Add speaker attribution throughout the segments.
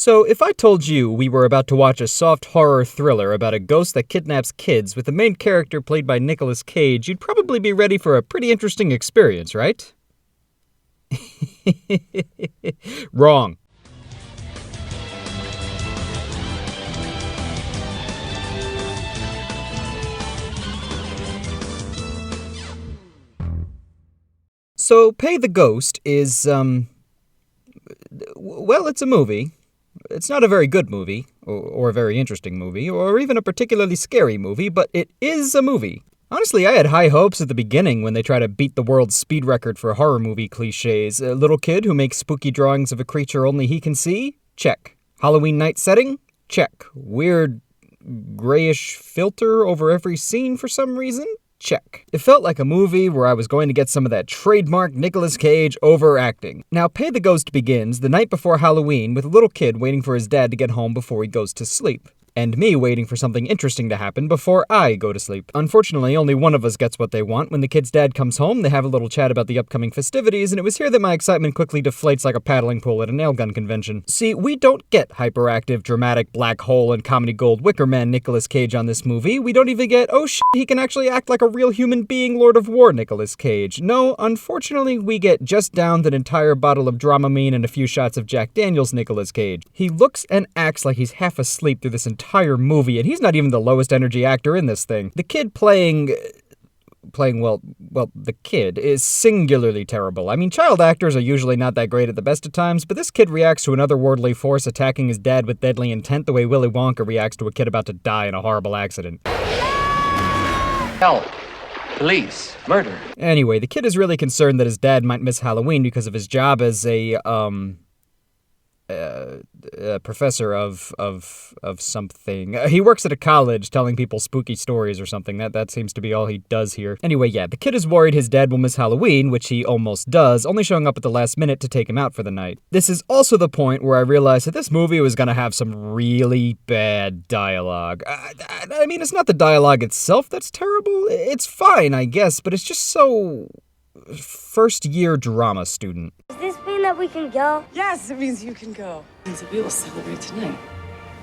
Speaker 1: So, if I told you we were about to watch a soft horror thriller about a ghost that kidnaps kids with the main character played by Nicolas Cage, you'd probably be ready for a pretty interesting experience, right? Wrong. So, Pay the Ghost is, well, it's a movie. It's not a very good movie, or a very interesting movie, or even a particularly scary movie, but it is a movie. Honestly, I had high hopes at the beginning when they try to beat the world's speed record for horror movie cliches. A little kid who makes spooky drawings of a creature only he can see? Check. Halloween night setting? Check. Weird grayish filter over every scene for some reason? Check. It felt like a movie where I was going to get some of that trademark Nicolas Cage overacting. Now, Pay the Ghost begins the night before Halloween with a little kid waiting for his dad to get home before he goes to sleep. And me waiting for something interesting to happen before I go to sleep. Unfortunately, only one of us gets what they want. When the kid's dad comes home, they have a little chat about the upcoming festivities, and it was here that my excitement quickly deflates like a paddling pool at a nail gun convention. See, we don't get hyperactive, dramatic, black hole, and comedy gold wicker man Nicolas Cage on this movie. We don't even get, oh shit, he can actually act like a real human being Lord of War Nicolas Cage. No, unfortunately, we get just downed an entire bottle of Dramamine and a few shots of Jack Daniels Nicolas Cage. He looks and acts like he's half asleep through this entire movie, and he's not even the lowest energy actor in this thing. The kid playing, the kid is singularly terrible. I mean, child actors are usually not that great at the best of times, but this kid reacts to an otherworldly force attacking his dad with deadly intent the way Willy Wonka reacts to a kid about to die in a horrible accident.
Speaker 2: Help. Police. Murder.
Speaker 1: Anyway, the kid is really concerned that his dad might miss Halloween because of his job as a professor of something. He works at a college telling people spooky stories or something. That seems to be all he does here. Anyway, yeah, the kid is worried his dad will miss Halloween, which he almost does, only showing up at the last minute to take him out for the night. This is also the point where I realized that this movie was gonna have some really bad dialogue. I mean, it's not the dialogue itself that's terrible. It's fine, I guess, but it's just so first-year drama student.
Speaker 3: Does this mean that we can go?
Speaker 4: Yes, it means you can go. It means that we will celebrate tonight.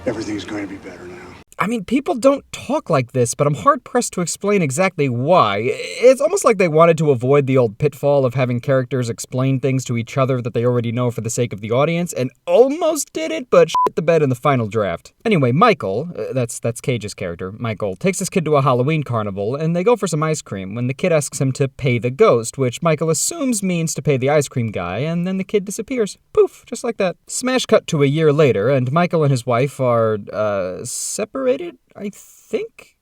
Speaker 5: Everything's going to be better now.
Speaker 1: I mean, people don't talk like this, but I'm hard-pressed to explain exactly why. It's almost like they wanted to avoid the old pitfall of having characters explain things to each other that they already know for the sake of the audience, and almost did it, but shit the bed in the final draft. Anyway, Michael, that's Cage's character, Michael, takes his kid to a Halloween carnival, and they go for some ice cream when the kid asks him to pay the ghost, which Michael assumes means to pay the ice cream guy, and then the kid disappears. Poof, just like that. Smash cut to a year later, and Michael and his wife are, separated? I think.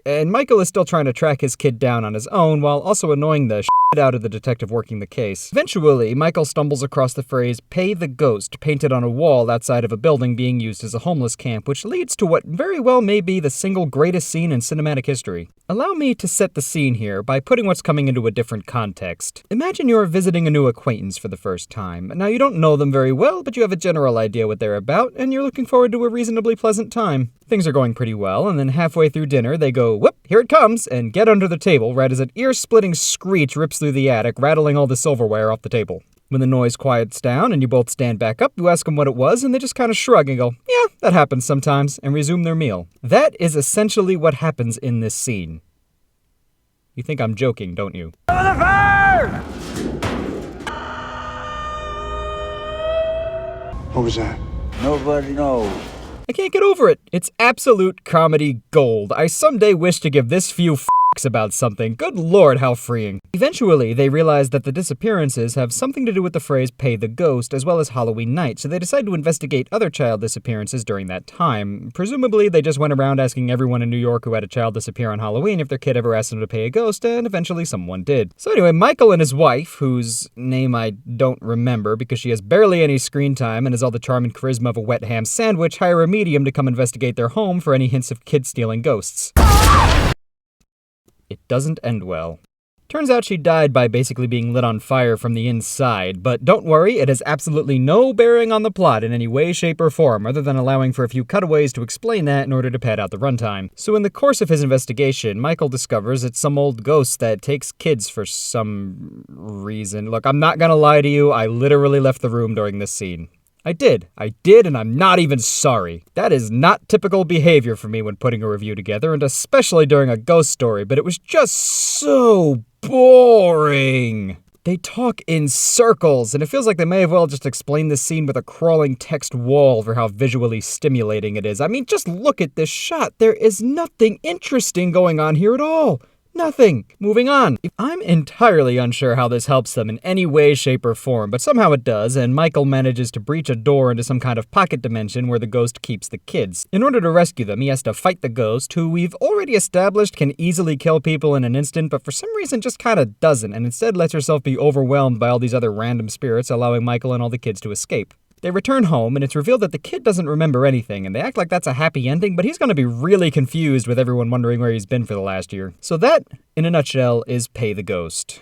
Speaker 1: And Michael is still trying to track his kid down on his own while also annoying the shit out of the detective working the case. Eventually, Michael stumbles across the phrase, "Pay the ghost," painted on a wall outside of a building being used as a homeless camp, which leads to what very well may be the single greatest scene in cinematic history. Allow me to set the scene here by putting what's coming into a different context. Imagine you're visiting a new acquaintance for the first time. Now, you don't know them very well, but you have a general idea what they're about, and you're looking forward to a reasonably pleasant time. Things are going pretty well, and then halfway through dinner, they go, whoop, here it comes, and get under the table right as an ear-splitting screech rips through the attic, rattling all the silverware off the table. When the noise quiets down and you both stand back up, you ask them what it was, and they just kind of shrug and go, yeah, that happens sometimes, and resume their meal. That is essentially what happens in this scene. You think I'm joking, don't you?
Speaker 5: What was that?
Speaker 2: Nobody knows.
Speaker 1: I can't get over it. It's absolute comedy gold. I someday wish to give this few f***s about something. Good lord, how freeing. Eventually, they realize that the disappearances have something to do with the phrase "pay the ghost" as well as Halloween night, so they decide to investigate other child disappearances during that time. Presumably, they just went around asking everyone in New York who had a child disappear on Halloween if their kid ever asked them to pay a ghost, and eventually someone did. So anyway, Michael and his wife, whose name I don't remember because she has barely any screen time and has all the charm and charisma of a wet ham sandwich, hire a medium to come investigate their home for any hints of kids stealing ghosts. It doesn't end well. Turns out she died by basically being lit on fire from the inside, but don't worry, it has absolutely no bearing on the plot in any way, shape, or form, other than allowing for a few cutaways to explain that in order to pad out the runtime. So in the course of his investigation, Michael discovers it's some old ghost that takes kids for some reason. Look, I'm not gonna lie to you, I literally left the room during this scene. I did, and I'm not even sorry. That is not typical behavior for me when putting a review together, and especially during a ghost story, but it was just so boring. They talk in circles, and it feels like they may have well just explained this scene with a crawling text wall for how visually stimulating it is. I mean, just look at this shot. There is nothing interesting going on here at all. Nothing. Moving on. I'm entirely unsure how this helps them in any way, shape, or form, but somehow it does, and Michael manages to breach a door into some kind of pocket dimension where the ghost keeps the kids. In order to rescue them, he has to fight the ghost, who we've already established can easily kill people in an instant, but for some reason just kinda doesn't, and instead lets herself be overwhelmed by all these other random spirits, allowing Michael and all the kids to escape. They return home, and it's revealed that the kid doesn't remember anything, and they act like that's a happy ending, but he's going to be really confused with everyone wondering where he's been for the last year. So that, in a nutshell, is Pay the Ghost.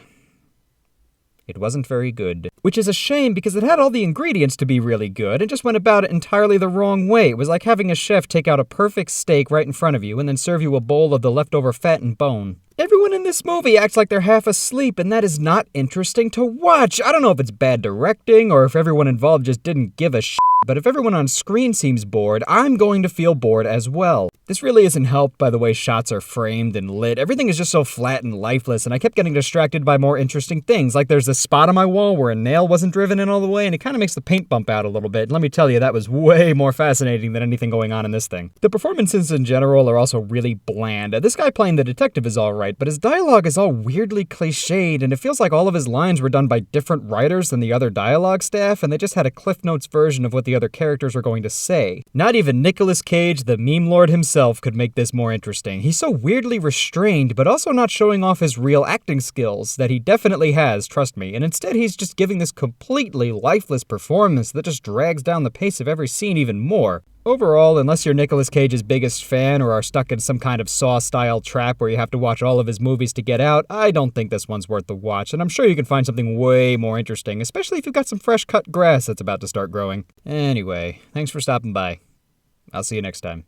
Speaker 1: It wasn't very good. Which is a shame because it had all the ingredients to be really good and just went about it entirely the wrong way. It was like having a chef take out a perfect steak right in front of you and then serve you a bowl of the leftover fat and bone. Everyone in this movie acts like they're half asleep, and that is not interesting to watch. I don't know if it's bad directing or if everyone involved just didn't give a shit, but if everyone on screen seems bored, I'm going to feel bored as well. This really isn't helped by the way shots are framed and lit. Everything is just so flat and lifeless, and I kept getting distracted by more interesting things. Like there's this spot on my wall where a nail wasn't driven in all the way, and it kind of makes the paint bump out a little bit. And let me tell you, that was way more fascinating than anything going on in this thing. The performances in general are also really bland. This guy playing the detective is alright, but his dialogue is all weirdly cliched, and it feels like all of his lines were done by different writers than the other dialogue staff, and they just had a Cliff Notes version of what the other characters were going to say. Not even Nicolas Cage, the meme lord himself, could make this more interesting. He's so weirdly restrained, but also not showing off his real acting skills that he definitely has, trust me, and instead he's just giving this completely lifeless performance that just drags down the pace of every scene even more. Overall, unless you're Nicolas Cage's biggest fan or are stuck in some kind of Saw-style trap where you have to watch all of his movies to get out, I don't think this one's worth the watch, and I'm sure you can find something way more interesting, especially if you've got some fresh-cut grass that's about to start growing. Anyway, thanks for stopping by. I'll see you next time.